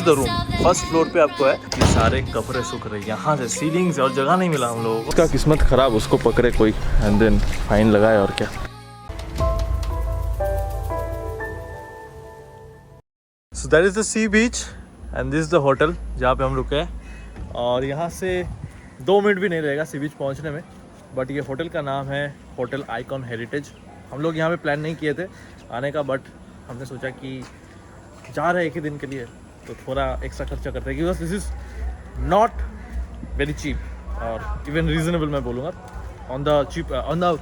Is the room, first floor पे आपको है। ये सारे कपड़े सूख रहे हैं यहाँ से, सीलिंग से, और जगह नहीं मिला हम लोगों को। उसका किस्मत खराब, उसको पकड़े कोई एंड देन फाइन लगाए और क्या। So that is the sea beach and this is the hotel जहाँ पे हम रुके हैं। और यहाँ से 2 मिनट भी नहीं रहेगा सी बीच पहुँचने में। बट ये होटल का नाम है होटल आइकॉन हेरिटेज। हम लोग यहाँ पे प्लान नहीं किए थे आने का, बट हमने सोचा कि जा रहे एक ही दिन के लिए तो थोड़ा एक्स्ट्रा खर्चा करते हैं, because this is not very cheap और इवन रीजनेबल मैं बोलूँगा, ऑन द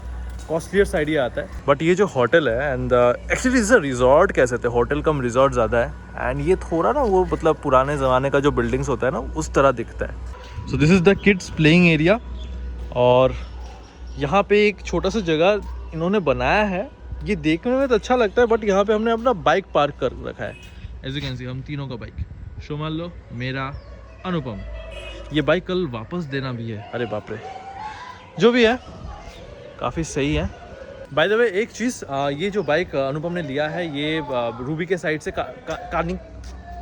कॉस्टलियर साइड ये आता है। बट ये जो होटल है and actually is a resort कह सकते हैं, होटल कम रिजॉर्ट ज़्यादा है। एंड ये थोड़ा ना वो मतलब पुराने ज़माने का जो बिल्डिंग्स होता है ना उस तरह दिखता है। So this is the kids playing area. और यहाँ पे एक छोटा सा जगह इन्होंने बनाया है, ये देखने में तो अच्छा लगता है, बट यहाँ पे हमने अपना बाइक पार्क कर रखा है। एज यू कैन सी हम तीनों का बाइक, शो मान लो मेरा, अनुपम। ये बाइक कल वापस देना भी है। अरे बाप रे, जो भी है काफ़ी सही है। बाय द वे एक चीज़, ये जो बाइक अनुपम ने लिया है ये रूबी के साइड से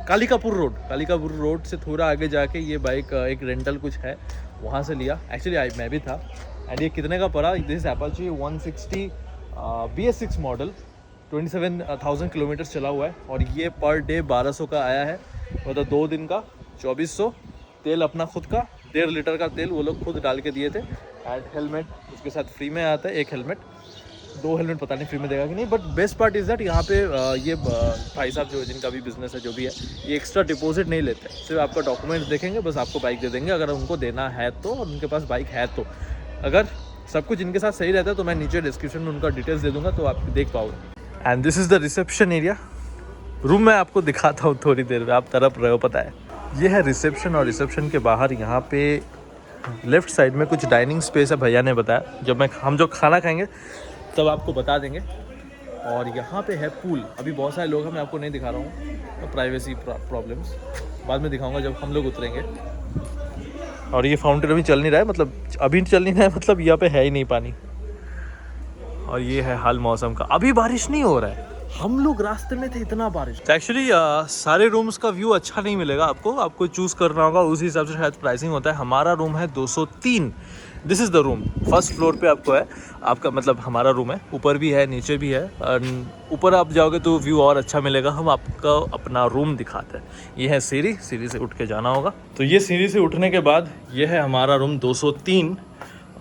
कालिकापुर रोड से थोड़ा आगे जाके ये बाइक एक रेंटल कुछ है वहाँ से लिया। एक्चुअली मैं भी था। एंड ये कितने का पड़ा, this Apache 160 BS6 model, 27,000 kilometre चला हुआ है। और ये पर डे 1200 का आया है, मतलब 2 दिन का 2400। तेल अपना खुद का 1.5 लीटर का तेल वो लोग खुद डाल के दिए थे। एंड हेलमेट उसके साथ फ्री में आता है, 1 हेलमेट, 2 हेलमेट पता नहीं फ्री में देगा कि नहीं। But best part is that यहाँ पे ये भाई साहब जो जिनका भी बिजनेस है जो भी है, ये एक्स्ट्रा डिपॉजिट नहीं लेते, सिर्फ आपका डॉक्यूमेंट्स देखेंगे, बस आपको बाइक दे देंगे अगर उनको देना है तो, और उनके पास बाइक है तो। अगर सब कुछ इनके साथ सही रहता है तो मैं नीचे डिस्क्रिप्शन में उनका डिटेल्स दे दूंगा तो आप देख पाओगे। And this is the reception area. Room मैं आपको दिखाता हूँ थोड़ी देर में, आप तरफ रहे हो पता है। ये है रिसेप्शन, और रिसेप्शन के बाहर यहाँ पे लेफ्ट साइड में कुछ डाइनिंग स्पेस है, भैया ने बताया। जब हम जो खाना खाएंगे तब आपको बता देंगे। और यहाँ पे है पूल। अभी बहुत सारे लोग हैं, मैं आपको नहीं दिखा रहा हूँ, तो प्राइवेसी प्रॉब्लम्स, बाद में दिखाऊंगा जब हम लोग उतरेंगे। और ये फाउंटेन अभी चल नहीं रहा है, मतलब अभी चल नहीं रहा है, मतलब यहाँ पे है ही नहीं पानी। और ये है हाल मौसम का, अभी बारिश नहीं हो रहा है, हम लोग रास्ते में थे इतना बारिश। तो एक्चुअली सारे रूम्स का व्यू अच्छा नहीं मिलेगा आपको चूज़ करना होगा, उसी हिसाब से शायद प्राइसिंग होता है। हमारा रूम है 203। This is the room, first floor पे आपको है, आपका मतलब हमारा रूम है, ऊपर भी है नीचे भी है। ऊपर आप जाओगे तो व्यू और अच्छा मिलेगा। हम आपका अपना रूम दिखाते हैं। ये है सीढ़ी से उठ के जाना होगा। तो ये सीढ़ी से उठने के बाद ये है हमारा रूम 203।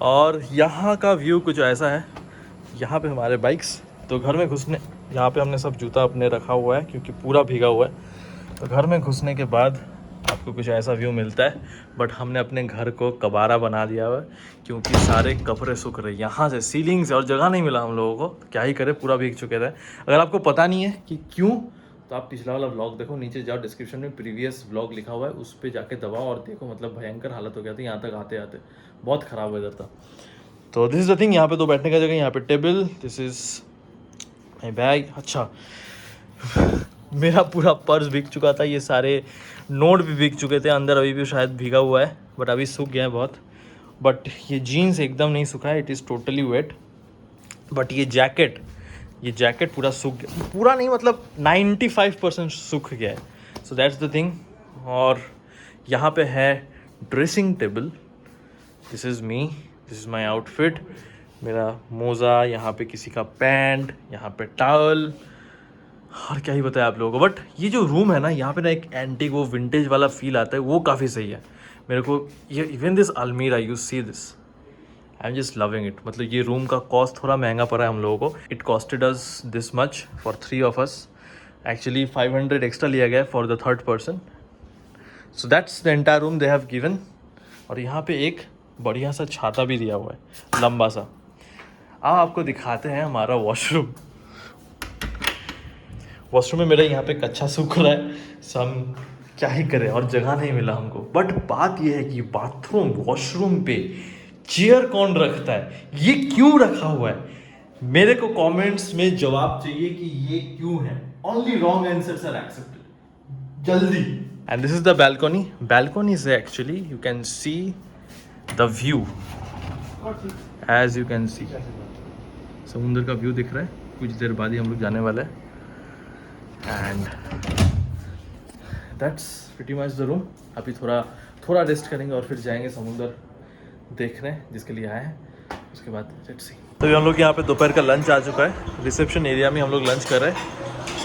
और यहाँ का व्यू कुछ ऐसा है, यहाँ पे हमारे बाइक्स। तो घर में घुसने, यहाँ पे हमने सब जूता अपने रखा हुआ है क्योंकि पूरा भीगा हुआ है। तो घर में घुसने के बाद आपको कुछ ऐसा व्यू मिलता है। बट हमने अपने घर को कबारा बना दिया हुआ है क्योंकि सारे कपड़े सूख रहे हैं यहाँ से, सीलिंग से, और जगह नहीं मिला हम लोगों को। तो क्या ही करें, पूरा भीग चुके थे। अगर आपको पता नहीं है कि क्यों, तो आप पिछला वाला व्लॉग देखो, नीचे जाओ डिस्क्रिप्शन में प्रीवियस व्लॉग लिखा हुआ है, उस पर जाके दबाओ और देखो। मतलब भयंकर हालत हो गया था यहाँ तक आते आते, बहुत ख़राब वेदर था। तो दिस इज़ द थिंग, यहाँ पे 2 बैठने का जगह, यहाँ पे table, this is my bag. अच्छा मेरा पूरा पर्स भीग चुका था, ये सारे नोट भी भीग चुके थे, अंदर अभी भी शायद भीगा हुआ है, बट अभी सूख गया है बहुत। बट ये जीन्स एकदम नहीं सूखा है, it is totally wet. But ये जैकेट पूरा सूख गया, पूरा नहीं मतलब 95% सूख गया है। So that's the thing. और यहाँ पे है dressing table, this is me, this is my outfit, मेरा मोज़ा, यहाँ पे किसी का पैंट, यहाँ पे टॉवल, और क्या ही बताया आप लोगों को। बट ये जो रूम है ना, यहाँ पे ना एक एंटीक वो विंटेज वाला फील आता है, वो काफ़ी सही है मेरे को। ये इवन दिस अलमीरा, you see this, I am just loving it. मतलब ये रूम का कॉस्ट थोड़ा महंगा पड़ा है हम लोगों को, it costed us this much for 3 of us। Actually 500 extra लिया गया for the 3rd person। So that's the entire room they have given. और यहाँ पे एक बढ़िया सा छाता भी दिया हुआ है, लंबा सा। आपको दिखाते हैं हमारा वॉशरूम में मेरा यहाँ पे कच्चा सूख रहा है, सो हम क्या ही करें, और जगह नहीं मिला हमको। बट बात यह है कि बाथरूम वॉशरूम पे चेयर कौन रखता है, ये क्यों रखा हुआ है, मेरे को कमेंट्स में जवाब चाहिए कि ये क्यों है। Only wrong answers are accepted, जल्दी। And this is the balcony से actually you can see the view, as you can see समुद्र का व्यू दिख रहा है। कुछ देर बाद ही हम लोग जाने वाले हैं। And that's pretty much the room. अभी थोड़ा रेस्ट करेंगे और फिर जाएंगे समुंदर देखने जिसके लिए आए हैं, उसके बाद लेट्स सी। तो हम लोग यहाँ पे दोपहर का लंच आ चुका है, रिसेप्शन एरिया में हम लोग लंच कर रहे हैं।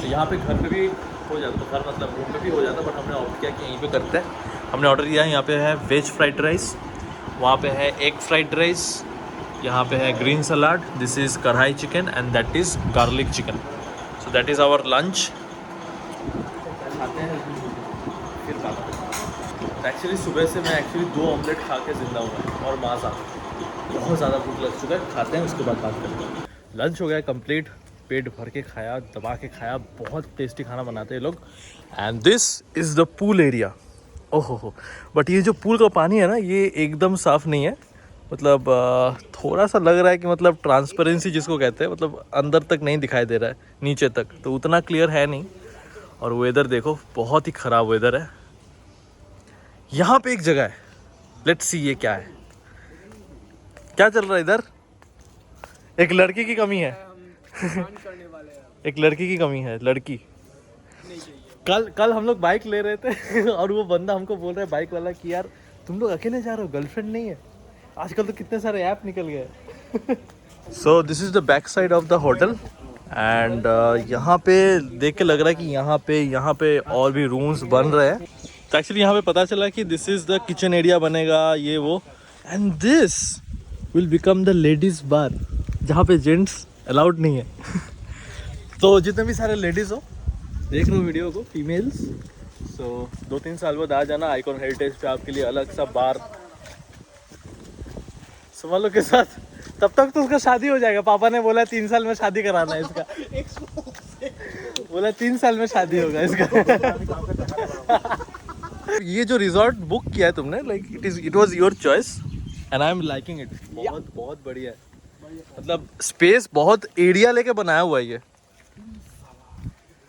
तो यहाँ पे घर पे भी हो जाता, तो घर मतलब रूम पे भी हो जाता, बट हमने ऑर्डर किया कि यहीं पे करते हैं। हमने ऑर्डर किया है, यहाँ पे है वेज फ्राइड राइस, वहाँ पे है एग फ्राइड राइस, यहाँ पे है green salad, this is kadai chicken and that is garlic chicken. So that is our lunch. खाते हैं फिर बात करते हैं। एक्चुअली सुबह से मैं 2 ऑमलेट खा के ज़िंदा हुआ और माज़ा, बहुत ज़्यादा भूख लग चुका है, खाते हैं उसके बाद बात करते हैं। लंच हो गया कंप्लीट, पेट भर के खाया, दबा के खाया, बहुत टेस्टी खाना बनाते हैं लोग। And this is the pool area. ओहो हो, बट ये जो पूल का पानी है ना, ये एकदम साफ़ नहीं है, मतलब थोड़ा सा लग रहा है कि मतलब ट्रांसपेरेंसी जिसको कहते हैं, मतलब अंदर तक नहीं दिखाई दे रहा है, नीचे तक तो उतना क्लियर है नहीं। और वेदर देखो, बहुत ही ख़राब वेदर है। यहाँ पे एक जगह है, लेट्स सी ये क्या है, क्या चल रहा है इधर। एक लड़की की कमी है एक लड़की की कमी है, लड़की। कल हम लोग बाइक ले रहे थे और वो बंदा हमको बोल रहा है बाइक वाला कि यार तुम लोग अकेले जा रहे हो, गर्लफ्रेंड नहीं है। आजकल तो कितने सारे ऐप निकल गए। So this is the back side of the hotel and यहाँ पे देख के लग रहा है कि यहाँ पे और भी रूम्स बन रहे हैं। तो एक्चुअली यहाँ पे पता चला कि this is the kitchen area बनेगा, ये वो, and this will become the ladies bar, जहाँ पे जेंट्स अलाउड नहीं है। तो जितने भी सारे लेडीज़ हो, देख रहे हो वीडियो को, फीमेल्स, सो 2-3 साल बाद आ जाना आइकॉन हेरिटेज पे, आपके लिए अलग सा बार संभालो के साथ। तब तक तो उसका शादी हो जाएगा, पापा ने बोला 3 साल में शादी कराना है इसका। बोला 3 साल में शादी होगा इसका। ये जो रिजॉर्ट बुक किया है तुमने, like it was your choice and I am liking it. बहुत बढ़िया है, मतलब स्पेस बहुत एरिया लेके बनाया हुआ है ये।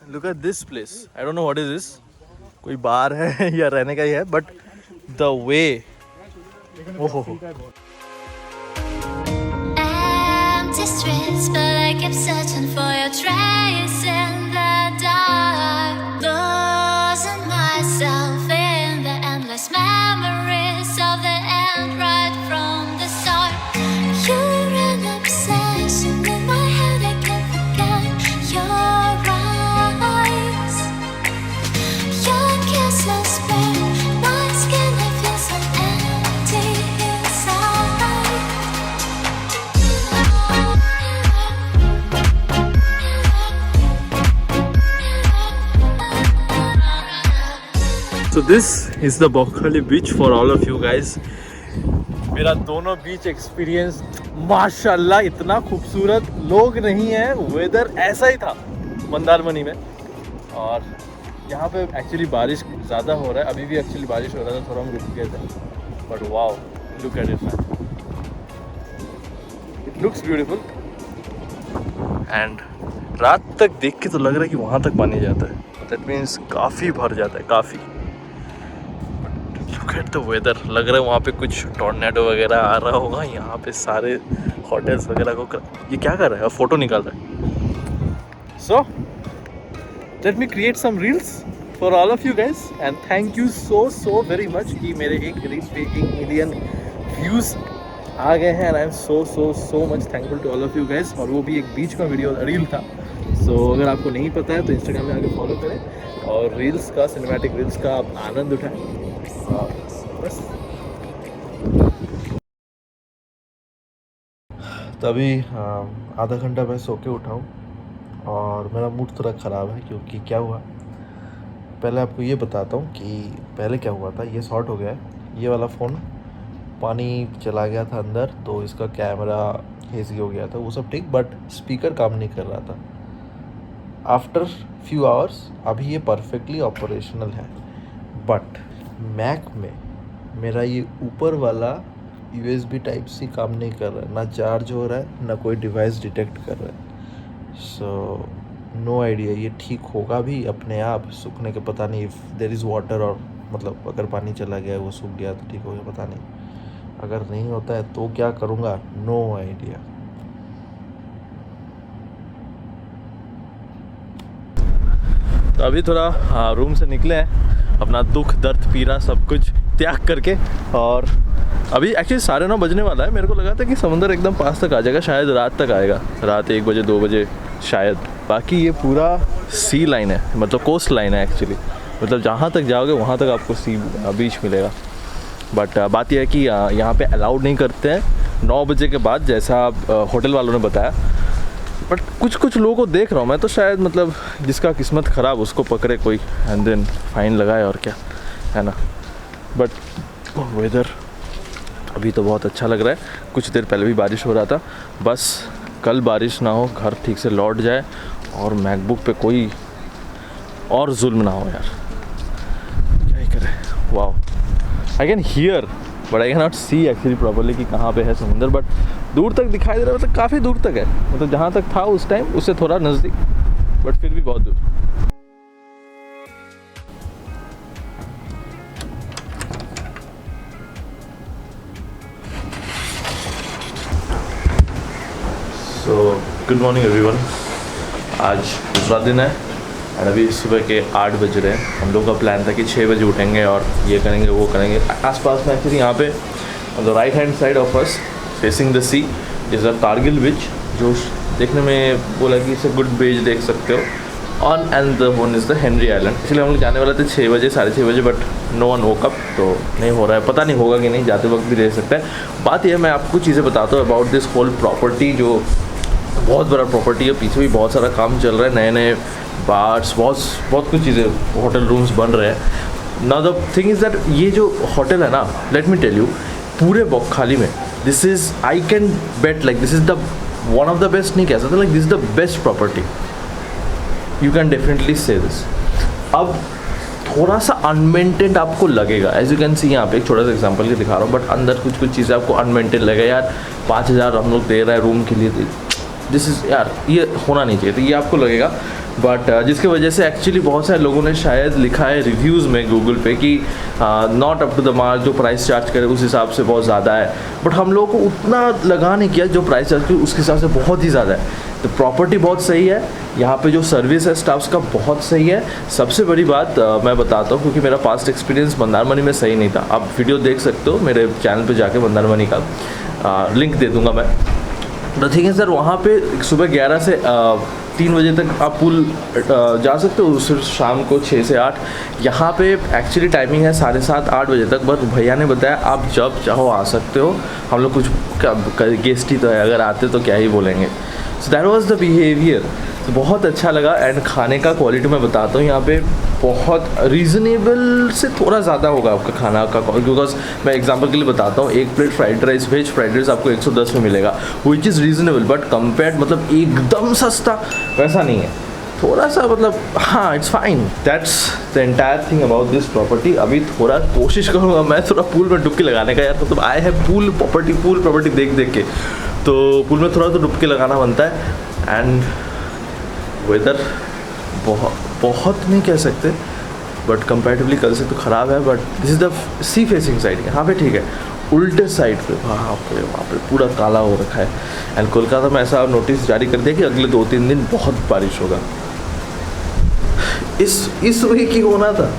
Look at this place, I don't know what is this, कोई बार है या रहने का ही है, बट द वे, ओहो। Streets, but I kept searching for your trace in the dark, losing myself in the endless memories of the end right from the start. You're an obsession in my head, I can't forget your eyes, your kisses burn my skin, I feel so empty inside. So this is the Bokhali beach for all of you guys. मेरा दोनों बीच experience माशाल्लाह इतना खूबसूरत, लोग नहीं है, weather ऐसा ही था मंदारमनी में। और यहाँ पे एक्चुअली बारिश ज़्यादा हो रहा है, अभी भी एक्चुअली बारिश हो रहा था, थोड़ा हम रुक गए थे, but wow, look at it man, it looks beautiful. And रात तक देख के तो लग रहा है कि वहाँ तक पानी जाता है, दैट मीन्स काफ़ी भर जाता है, काफ़ी। लुक एट द वेदर, लग रहा है वहाँ पे कुछ टॉर्नेडो वगैरह आ रहा होगा। यहाँ पे सारे होटल्स वगैरह को ये क्या कर रहा है, फ़ोटो निकाल रहा है। So let me create some reels for all of you guys and thank you so very much कि मेरे एक रील पे 1 मिलियन व्यूज़ आ गए हैं and I am so much thankful to all of you guys. और वो भी एक बीच का वीडियो रील था। सो अगर आपको नहीं पता है तो इंस्टाग्राम में आके फॉलो करें और रील्स का, सिनेमैटिक रील्स का आप आनंद उठाएं। बस तभी आधा घंटा मैं सो के उठा हूँ और मेरा मूड थोड़ा ख़राब है, क्योंकि क्या हुआ, पहले आपको ये बताता हूँ कि पहले क्या हुआ था। ये शॉर्ट हो गया है, ये वाला फ़ोन पानी चला गया था अंदर, तो इसका कैमरा हेज़ी हो गया था, वो सब ठीक, बट स्पीकर काम नहीं कर रहा था। आफ्टर फ्यू आवर्स अभी ये परफेक्टली ऑपरेशनल है, बट मैक में मेरा ये ऊपर वाला USB टाइप सी काम नहीं कर रहा है, ना चार्ज हो रहा है, ना कोई डिवाइस डिटेक्ट कर रहा है। सो नो आइडिया ये ठीक होगा भी अपने आप, सूखने के पता नहीं, इफ़ देयर इज़ वाटर, और मतलब अगर पानी चला गया वो सूख गया तो ठीक हो गया, पता नहीं। अगर नहीं होता है तो क्या करूँगा, नो आइडिया। तो अभी थोड़ा रूम से निकले हैं अपना दुख दर्द पीड़ा सब कुछ त्याग करके। और अभी एक्चुअली 9:30 बजने वाला है। मेरे को लगा था कि समुंदर एकदम पास तक आ जाएगा, शायद रात तक आएगा, रात 1 बजे 2 बजे शायद। बाकी ये पूरा सी लाइन है, मतलब कोस्ट लाइन है एक्चुअली, मतलब जहाँ तक जाओगे वहाँ तक आपको सी बीच मिलेगा। बट बात यह है कि यहाँ पे अलाउड नहीं करते हैं 9 बजे के बाद, जैसा होटल वालों ने बताया। बट कुछ लोगों को देख रहा हूँ मैं, तो शायद मतलब जिसका किस्मत ख़राब उसको पकड़े कोई एंड देन फाइन लगाए, और क्या है ना। बट वेदर अभी तो बहुत अच्छा लग रहा है। कुछ देर पहले भी बारिश हो रहा था, बस कल बारिश ना हो, घर ठीक से लौट जाए और मैकबुक पे कोई और जुल्म ना हो यार, क्या ही करें। Wow, I can hear but I can not see actually properly कि कहाँ पे है समुंदर। बट दूर तक दिखाई दे रहा है, मतलब काफ़ी दूर तक है, मतलब जहाँ तक था उस टाइम उससे थोड़ा नज़दीक, बट फिर भी बहुत दूर। So good morning everyone. आज दूसरा दिन है और अभी सुबह के 8 बज रहे हैं। हम लोग का प्लान था कि 6 बजे उठेंगे और ये करेंगे वो करेंगे। आसपास में एक्चुअली यहाँ पे on the right hand side of us facing the sea is a Kargil beach, जो देखने में बोला कि इसे गुड बीच देख सकते हो। On and the one is the Henry island. इसलिए हम लोग जाने वाले थे 6 बजे 6:30 बजे, but no one woke up, तो नहीं हो रहा है। पता नहीं होगा कि नहीं, जाते वक्त भी रह सकता है। बात यह है, मैं आपको चीज़ें बताता हूँ अबाउट दिस होल प्रॉपर्टी, जो बहुत बड़ा प्रॉपर्टी है। पीछे भी बहुत सारा काम चल रहा है, नए नए बार्स, बहुत कुछ चीज़ें, होटल रूम्स बन रहे हैं। Now the thing is that ये जो होटल है ना, लेट मी टेल यू, पूरे बॉकखाली में this is, I can bet like this is the one of the best, नहीं कह सकते, like this is the best property, you can definitely से दिस। अब थोड़ा सा अनमेंटेड आपको लगेगा, एज यू कैन सी यहाँ पे एक छोटा सा एग्जांपल के दिखा रहा हूँ, बट अंदर कुछ चीज़ें आपको अनमेंटेड लगेगा। यार 5,000 हम लोग दे रहे हैं रूम के लिए, दिस इज़ यार ये होना नहीं चाहिए, तो ये आपको लगेगा। बट जिसकी वजह से एक्चुअली बहुत सारे लोगों ने शायद लिखा है रिव्यूज़ में गूगल पे कि not up to the mark, जो प्राइस चार्ज करे उस हिसाब से बहुत ज़्यादा है। बट हम लोगों को उतना लगा नहीं किया, जो प्राइस चार्ज किया उसके हिसाब से बहुत ही ज़्यादा है। तो प्रॉपर्टी बहुत सही है, यहाँ पे जो सर्विस है स्टाफ्स का बहुत सही है। सबसे बड़ी बात मैं बताता हूँ, क्योंकि मेरा पास्ट एक्सपीरियंस मंदारमनी में सही नहीं था। आप वीडियो देख सकते हो मेरे चैनल पे जाके, मंदारमनी का लिंक दे दूँगा मैं। द थिंग इज़ सर, वहाँ पे सुबह 11 से 3 बजे तक आप पुल जा सकते हो, सिर्फ शाम को 6 से 8। यहाँ पे एक्चुअली टाइमिंग है 7:30 8 बजे तक, बट भैया ने बताया आप जब चाहो आ सकते हो। हम लोग कुछ गेस्ट ही तो है, अगर आते तो क्या ही बोलेंगे। So that was the behaviour, तो बहुत अच्छा लगा। एंड खाने का क्वालिटी मैं बताता हूँ, यहाँ पे बहुत रीज़नेबल से थोड़ा ज़्यादा होगा आपका खाना का, बिकॉज मैं एग्जांपल के लिए बताता हूँ, 1 plate fried rice, veg fried rice आपको 110 में मिलेगा, which is reasonable. But compared, मतलब एकदम सस्ता वैसा नहीं है, थोड़ा सा मतलब हाँ, it's fine. That's the entire thing about this property. अभी थोड़ा कोशिश करूँगा मैं थोड़ा पूल में डुबकी लगाने का, यार मतलब आई है पूल प्रॉपर्टी देख के, तो पूल में थोड़ा तो डुबकी लगाना बनता है। एंड वेदर बहुत नहीं कह सकते, बट कंपैरेटिवली कल से तो ख़राब है। But this is the sea facing side, यहाँ पे ठीक है। उल्टे साइड पे वहाँ पे पूरा काला हो रखा है। एंड कोलकाता में ऐसा नोटिस जारी कर दिया कि अगले 2-3 दिन बहुत बारिश होगा। इस वीक ही होना था,